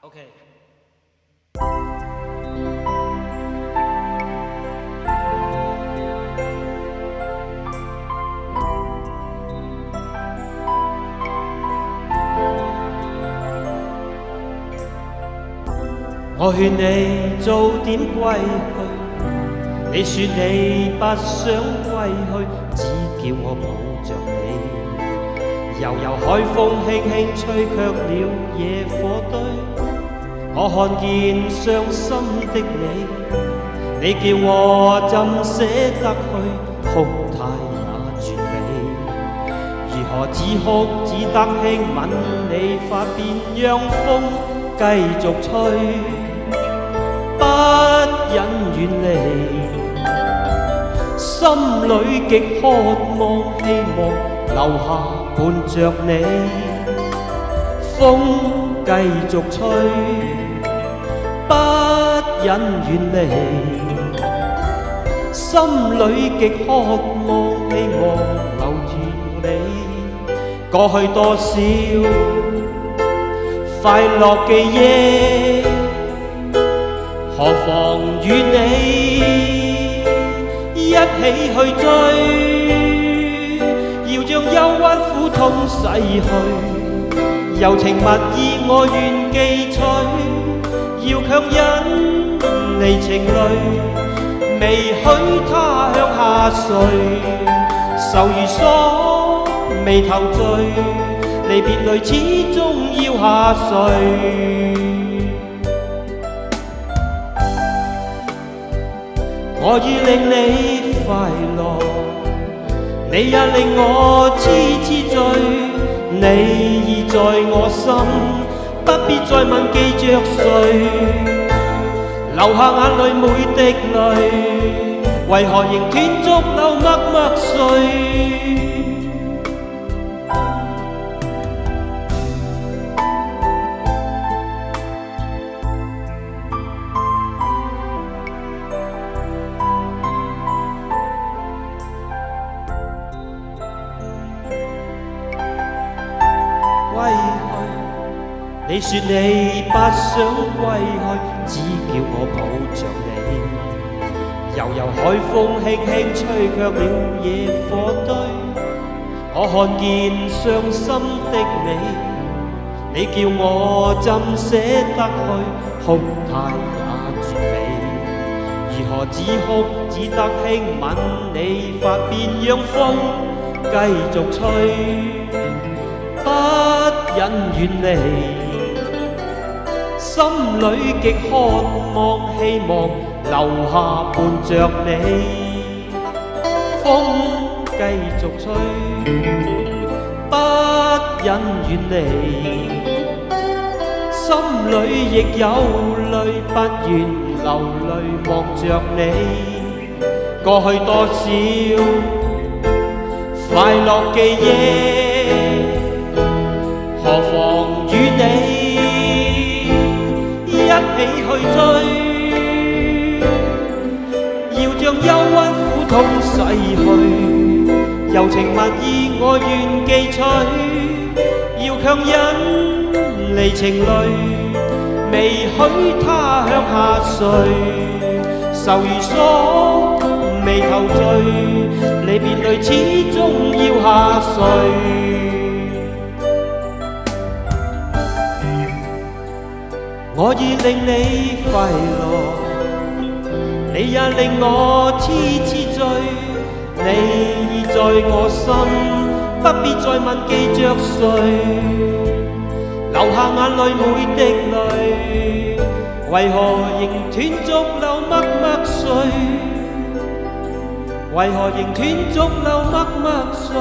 OK。我勸你早點歸去，你說你不想歸去，只叫我抱着你。悠悠海風輕輕吹卻了野火堆，我看見傷心的你，你叫我怎捨得去，哭態也絕美。如何止哭只得輕吻你髮邊，讓風繼續吹。不忍遠離，心裏極渴望，希望留下伴着你。風繼續吹，不忍遠離，心裏極渴望，希望留住你。過去多少快樂記憶，何妨與你一起去追，要將憂鬱苦痛洗去，柔情蜜意我願記取，要強忍離情淚，未許他向下垂，愁如鎖眉頭聚，離別淚始終要下垂。我已令你快樂，你也令我痴痴醉，你已在我心，不必再問記着誰，流下眼淚每滴淚，為何仍斷續流默默睡？歸去，你說你不想歸去，只叫我抱着你。悠悠海風輕輕吹卻了野火堆，我看見傷心的你，你叫我怎捨得去，哭態也絕美。如何止哭只得輕吻你髮邊，讓風繼續吹。不忍遠離，心裏極渴望，希望留下伴着你。風繼續吹，不忍遠離，心裏亦有淚，不願流淚望着你。過去多少快樂記憶，何妨與你一起去追，要將憂鬱苦痛洗去，柔情蜜意我願記取，要強忍離情淚，未許他向下垂，愁如鎖眉頭聚，離別淚始終要下垂。我已令你快樂，你也令我痴痴醉，你已在我心，不必再問記着誰，流下眼淚每滴淚，為何仍斷續流默默睡？為何仍斷續流默默睡？